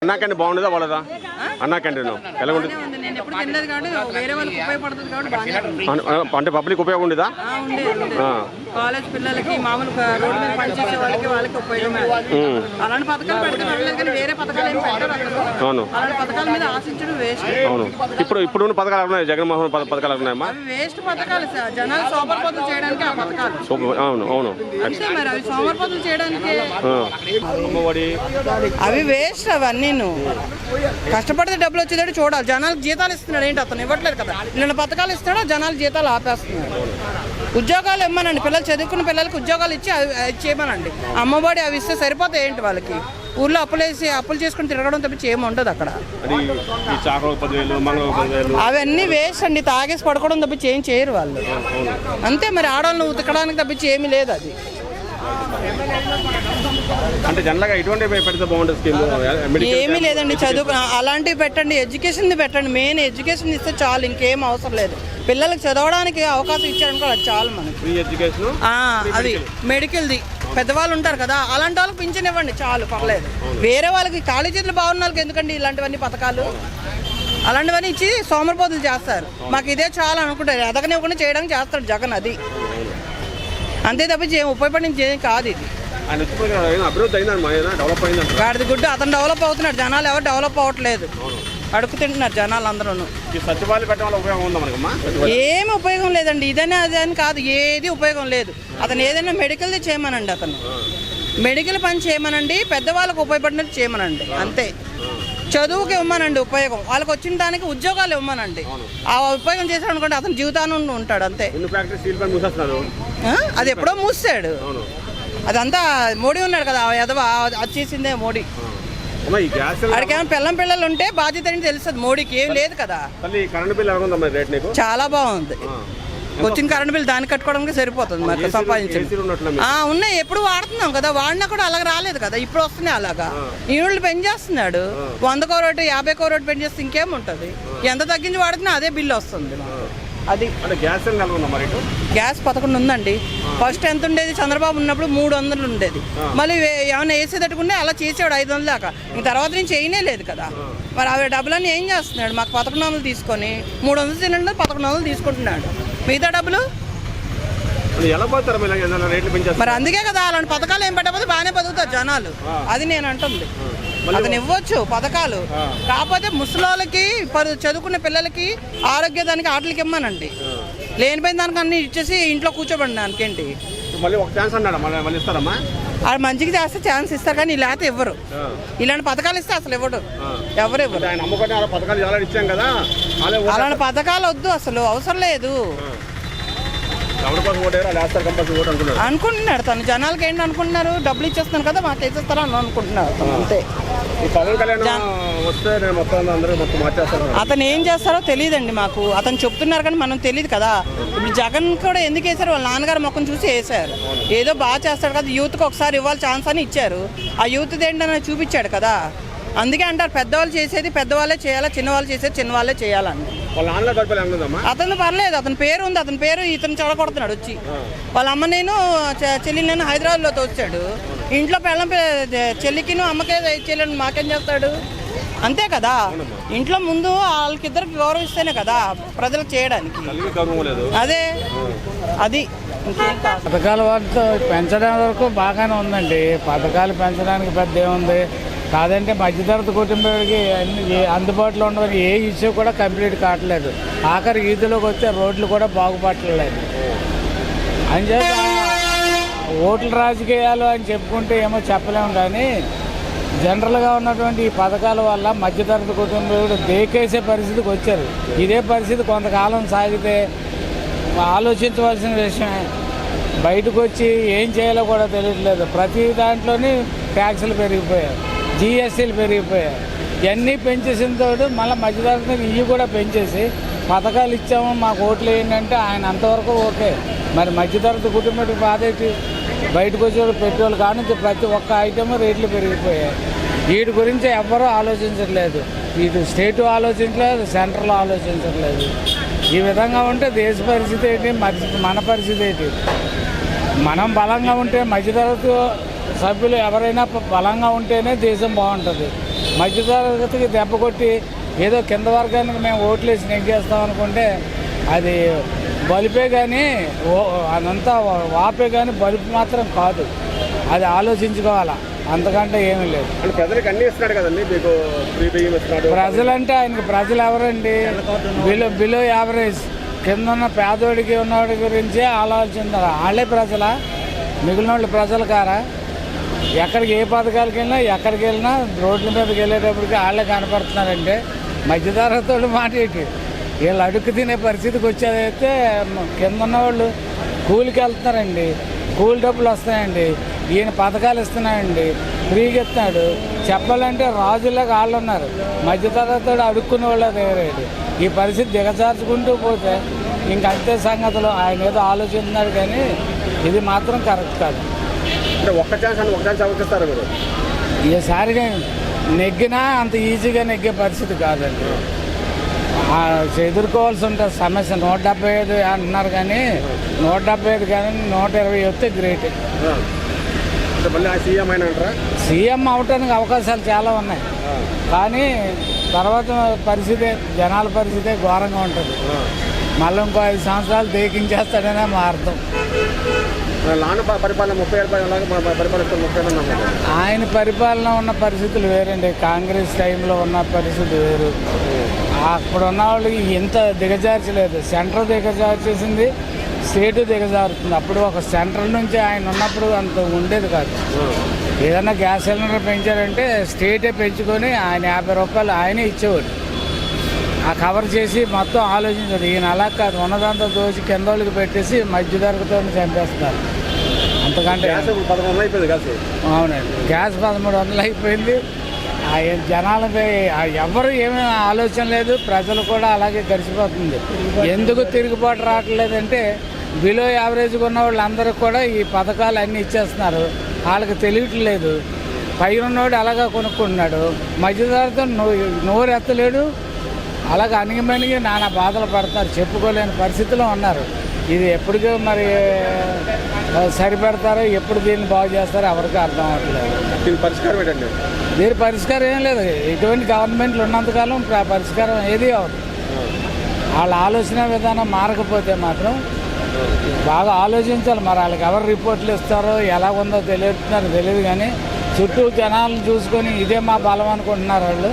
అన్నా క్యాంటీన్ బాగుండదా వాళ్ళదా? అన్నా క్యాంటీన్ ఎలా ఉంటుంది? అంటే పబ్లిక్ ఉపయోగం ఉండదా? కాలేజ్ పిల్లలకి మామూలుగా రోడ్డు మీద పనిచేసే వాళ్ళకి ఉపయోగమే. అలాంటి పథకాలు పెడితే పర్లేదు కానీ వేరే పథకాలు ఏమి పెట్టరు. అవును, అలాంటి పథకాల మీద ఆశించడం వేస్ట్. అవును. ఇప్పుడు పథకాలు ఉన్నాయి, జగన్మోహన్ పథకాలు ఉన్నాయమ్మా. అవి వేస్ట్ పథకాలు సార్, జనాలు సోమరిపోతులు చేయడానికి ఆ పథకాలు. అవును అవును అంతే మరి, అవి సోమరిపోతులు చేయడానికి అవి వేస్ట్. అవన్నీ కష్టపడితే డబ్బులు వచ్చేటట్టు చూడాలి. జనాలకు జీతాలు ఇస్తున్నాడు ఏంటి? అతను ఇవ్వట్లేదు కదా. నిన్న పథకాలు ఇస్తాడో జనాలు జీతాలు ఆపేస్తున్నాడు. ఉద్యోగాలు ఇవ్వమనండి, పిల్లలు చదువుకున్న పిల్లలకి ఉద్యోగాలు ఇచ్చి చేయమనండి. అమ్మఒడి అవి ఇస్తే సరిపోతాయి ఏంటి వాళ్ళకి? ఊళ్ళో అప్పులు చేసుకుని తిరగడం తప్పించి ఏమి ఉండదు అక్కడ. అవన్నీ వేస్ట్ అండి, తాగేసి పడుకోవడం తప్పించి ఏం చేయరు వాళ్ళు. అంతే మరి, ఆడవాళ్ళని ఉతకడానికి తప్పించి ఏమీ లేదు. అది అంటే జనరల్గా ఇటువంటి పెడితే బాగుంటుంది. ఏమీ లేదండి, చదువు అలాంటివి పెట్టండి, ఎడ్యుకేషన్ పెట్టండి. మెయిన్ ఎడ్యుకేషన్ ఇస్తే చాలు, ఇంకేం అవసరం లేదు. పిల్లలకి చదవడానికి అవకాశం ఇచ్చారనుకో అది చాలు మనకి. అది మెడికల్ది పెద్దవాళ్ళు ఉంటారు కదా, అలాంటి వాళ్ళకి పింఛన్ ఇవ్వండి చాలు, పర్లేదు. వేరే వాళ్ళకి ఖాళీ చేతులు బాగున్న వాళ్ళకి ఎందుకండి ఇలాంటివన్నీ పథకాలు? అలాంటివన్నీ ఇచ్చి సోమరిపోతులు చేస్తారు. మాకు ఇదే చాలు అనుకుంటారు, ఎదగనివ్వకుండా చేయడానికి చేస్తాడు జగన్. అది అంతే తప్పించి ఏం ఉపయోగపడింది ఏం కాదు. ఇది గాడిది గుడ్డు. అతను డెవలప్ అవుతున్నాడు, జనాలు ఎవరు డెవలప్ అవ్వట్లేదు. అడుగు తింటున్నారు జనాలు అందరూ. ఏమి ఉపయోగం లేదండి, ఇదనే అదని కాదు, ఏది ఉపయోగం లేదు. అతను ఏదైనా మెడికల్ది చేయమనండి, అతను మెడికల్ పని చేయమనండి, పెద్దవాళ్ళకు ఉపయోగపడినట్టు చేయమనండి. అంతే. చదువుకి ఇవ్వమనండి ఉపయోగం, వాళ్ళకి వచ్చిన దానికి ఉద్యోగాలు ఇవ్వమనండి. ఆ ఉపయోగం చేశాడు అనుకోండి అతను జీవితాన్ని ఉంటాడు. అంతే. అది ఎప్పుడో మూసాడు. అదంతా మోడీ ఉన్నాడు కదా, అది చేసిందే మోడీ. అడికేమో పిల్లలు ఉంటే బాధ్యత అని తెలుస్తుంది మోడీకి. ఏం లేదు కదా. చాలా బాగుంది. వచ్చిన కరెంట్ బిల్ దాన్ని కట్టుకోవడానికి సరిపోతుంది మాకు సంపాదించింది. ఉన్నాయి, ఎప్పుడు వాడుతున్నాం కదా, వాడినా కూడా అలాగ రాలేదు కదా, ఇప్పుడు వస్తున్నాయి అలాగా. యూనిట్లు పెంచేస్తున్నాడు, 100 రోడ్డు 50 రోడ్డు పెంచేస్తే ఇంకేముంటుంది? ఎంత తగ్గించి వాడుతున్నా అదే బిల్లు వస్తుంది. అది గ్యాస్ 11 ఉందండి. ఫస్ట్ ఎంత ఉండేది? చంద్రబాబు ఉన్నప్పుడు 300 ఉండేది. మళ్ళీ ఏమైనా వేసేటట్టుకుంటే అలా చేసేవాడు 500 దాకా. ఇంక తర్వాత నుంచి చేయనే లేదు కదా. మరి అవి డబ్బులన్నీ ఏం చేస్తున్నాడు? మాకు 1100 తీసుకొని 300 సిలిండర్ 1100 తీసుకుంటున్నాడు. మిగతా డబ్బులు మరి అందుకే కదా అలాంటి పథకాలు ఏం పెట్టకపోతే బాగానే బతుకుతారు జనాలు. అది నేను అంటుంది. అతను ఇవ్వచ్చు పథకాలు, కాకపోతే ముసలోళ్ళకి చదువుకునే పిల్లలకి ఆరోగ్యదానికి ఆటలకి ఇవ్వమనండి. లేనిపోయిన దానికి అన్ని ఇచ్చేసి ఇంట్లో కూర్చోబడి దానికేంటి? అది మంచిగా చేస్తే ఛాన్స్ ఇస్తారు కానీ లేకపోతే ఇవ్వరు. ఇలాంటి పథకాలు ఇస్తే అసలు ఇవ్వడు, ఎవరు ఇవ్వరు. అలాంటి పథకాలు వద్దు, అసలు అవసరం లేదు అనుకుంటున్నాడు తను. జనాలకి ఏంటి అనుకుంటున్నారు? డబ్బులు ఇచ్చేస్తాను కదా మాకు వేసేస్తారా అని అనుకుంటున్నారు అంతే. అతను ఏం చేస్తారో తెలియదండి మాకు. అతను చెప్తున్నారు కానీ మనం తెలియదు కదా. ఇప్పుడు జగన్ కూడా ఎందుకు వేశారు? వాళ్ళ నాన్నగారు మొక్కను చూసి వేశారు. ఏదో బాగా చేస్తాడు కదా, యూత్కి ఒకసారి ఇవ్వాలి ఛాన్స్ అని ఇచ్చారు. ఆ యూత్ ఏంటని చూపించాడు కదా. అందుకే అంటారు పెద్దవాళ్ళు చేసేది పెద్దవాళ్ళే చేయాలా, చిన్నవాళ్ళు చేసేది చిన్నవాళ్ళే చేయాలని. అతను పర్లేదు, అతని పేరు ఉంది, అతని పేరు ఇతను చెడగొడుతున్నాడు వచ్చి. వాళ్ళ అమ్మ నేను చెల్లిని నేను హైదరాబాద్లో తోచాడు. ఇంట్లో పెళ్ళం చెల్లికిను అమ్మకే చెల్లిని మాకేం చేస్తాడు? అంతే కదా. ఇంట్లో ముందు వాళ్ళకిద్దరికి గౌరవిస్తేనే కదా ప్రజలకు చేయడానికి. అదే అది పథకాల వరకు పెంచడం వరకు బాగానే ఉందండి. పథకాలు పెంచడానికి పెద్ద ఏముంది కాదంటే మధ్యతరగతి కుటుంబానికి అన్ని అందుబాటులో ఉన్న ఏ ఇష్యూ కూడా కంప్లీట్ కావట్లేదు. ఆఖరి ఈదులోకి వస్తే రోడ్లు కూడా బాగుపడలేదు. అని చెప్పి ఓట్ల రాజకీయాలు అని చెప్పుకుంటే ఏమో చెప్పలేము కానీ జనరల్గా ఉన్నటువంటి ఈ పథకాల వల్ల మధ్యతరగతి కుటుంబాలు దేకేసే పరిస్థితికి వచ్చారు. ఇదే పరిస్థితి కొంతకాలం సాగితే ఆలోచించవలసిన విషయమే. బయటకు వచ్చి ఏం చేయాలో కూడా తెలియట్లేదు. ప్రతి దాంట్లోని ట్యాక్సులు పెరిగిపోయాయి, జిఎస్టీలు పెరిగిపోయాయి. ఇవన్నీ పెంచేసిన తోడు మళ్ళీ మధ్యతరగతికి ఇవి కూడా పెంచేసి పథకాలు ఇచ్చాము మాకు ఓట్లు ఏంటంటే ఆయన అంతవరకు ఓకే. మరి మధ్యతరగతి కుటుంబానికి బాధేటి? బయటకు వచ్చే పెట్రోల్ కానుంచి ప్రతి ఒక్క ఐటమ్ రేట్లు పెరిగిపోయాయి. వీటి గురించి ఎవ్వరూ ఆలోచించట్లేదు. ఇటు స్టేటు ఆలోచించలేదు, సెంట్రల్ ఆలోచించట్లేదు. ఈ విధంగా ఉంటే దేశ పరిస్థితి ఏంటి, మన పరిస్థితి ఏంటి? మనం బలంగా ఉంటే మధ్యతరగతి సభ్యులు ఎవరైనా బలంగా ఉంటేనే దేశం బాగుంటుంది. మధ్యతరగతికి దెబ్బ కొట్టి ఏదో కింద వర్గానికి మేము ఓట్లేసి నెగ్గేస్తాం అనుకుంటే అది బలుపే కానీ అదంతా వాపే కానీ బలుపు మాత్రం కాదు. అది ఆలోచించుకోవాలా, అంతకంటే ఏమీ లేదు. అంటే ప్రజలకు అన్ని ఇస్తున్నాడు కదండి, మీకు ఫ్రీ బియ్యం ఇస్తున్నాడు. ప్రజలంటే ఆయనకి ప్రజలు ఎవరండి? బిలో యావరేజ్ కింద ఉన్న పేదోడికి ఉన్నవాడి గురించే ఆలోచించారు. వాళ్ళే ప్రజలా? మిగిలిన వాళ్ళు ప్రజలు కారా? ఎక్కడికి ఏ పథకాలకు వెళ్ళినా ఎక్కడికి వెళ్ళినా రోడ్ల మీదకి వెళ్ళేటప్పటికి వాళ్ళే కనపడుతున్నారంటే మధ్యతరగతి మాట ఏంటి? వీళ్ళు అడుక్కు తినే పరిస్థితికి వచ్చేదైతే కింద ఉన్నవాళ్ళు కూలికి వెళ్తున్నారండి, కూలి డబ్బులు వస్తాయండి, ఈయన పథకాలు ఇస్తున్నాయండి, ఫ్రీగా ఇస్తున్నాడు. చెప్పాలంటే రాజులాగా వాళ్ళు ఉన్నారు, మధ్యతరగతి అడుక్కునే వాళ్ళ దగ్గరేది. ఈ పరిస్థితి దిగజార్చుకుంటూ పోతే ఇంకంతే సంగతులు. ఆయన ఏదో ఆలోచిస్తున్నాడు కానీ ఇది మాత్రం కరెక్ట్ కాదు. అంటే ఒక్క ఛాన్స్ అవకాశిస్తారు మీరు. ఈసారిగా నెగ్గినా అంత ఈజీగా నెగ్గే పరిస్థితి కాదండి. ఎదుర్కోవాల్సి ఉంటుంది సమస్య. 175 అంటున్నారు కానీ 175 కానీ 120 వస్తే గ్రేట్. సీఎం అవటానికి అవకాశాలు చాలా ఉన్నాయి కానీ తర్వాత పరిస్థితి, జనాల పరిస్థితి ఘోరంగా ఉంటుంది. మళ్ళీ ఇంకో 5 సంవత్సరాలు దేకించేస్తాడనే మా అర్థం. ఆయన పరిపాలన ఉన్న పరిస్థితులు వేరండి, కాంగ్రెస్ టైంలో ఉన్న పరిస్థితి వేరు. అప్పుడు ఉన్న వాళ్ళకి ఎంత దిగజార్చలేదు. సెంటర్ దిగజార్చేసింది, స్టేటు దిగజారుతుంది. అప్పుడు ఒక సెంట్రల్ నుంచి ఆయన ఉన్నప్పుడు అంత ఉండేది కాదు. ఏదైనా గ్యాస్ సిలిండర్ పెంచారంటే స్టేటే పెంచుకొని ఆయన 50 రూపాయలు ఆయనే ఇచ్చేవాడు. ఆ కవర్ చేసి మొత్తం ఆలోచించాడు. ఈయన అలా కాదు, ఉన్నదంతా దోచి కింద వాళ్ళకి పెట్టేసి మధ్య ధరతో చంపేస్తున్నారు. అంతకంటే అవునండి, గ్యాస్ 1300 అయిపోయింది. జనాలపై ఎవరు ఏమీ ఆలోచన లేదు, ప్రజలు కూడా అలాగే గడిచిపోతుంది. ఎందుకు తిరుగుబాటు రావట్లేదంటే బిలో యావరేజ్గా ఉన్న వాళ్ళందరికీ కూడా ఈ పథకాలు అన్నీ ఇచ్చేస్తున్నారు. వాళ్ళకి తెలియట్లేదు. పైన ఉన్నవాడు అలాగా కొనుక్కుంటున్నాడు, మధ్యధరతో నోరు ఎత్తలేడు. అలాగే అణిగిమణిగి నానా బాధలు పడుతున్నారు, చెప్పుకోలేని పరిస్థితిలో ఉన్నారు. ఇది ఎప్పటికీ మరి సరిపెడతారో, ఎప్పుడు దీన్ని బాగు చేస్తారో ఎవరికి అర్థం అవ్వట్లేదు. దీని పరిష్కారం ఏం లేదు. ఇటువంటి గవర్నమెంట్లు ఉన్నంతకాలం పరిష్కారం ఏది అవ్వదు. వాళ్ళ ఆలోచన విధానం మారకపోతే మాత్రం బాగా ఆలోచించాలి. మరి వాళ్ళకి ఎవరు రిపోర్ట్లు ఇస్తారో ఎలా ఉందో తెలియదు కానీ చుట్టూ జనాలను చూసుకొని ఇదే మా బలం అనుకుంటున్నారు వాళ్ళు.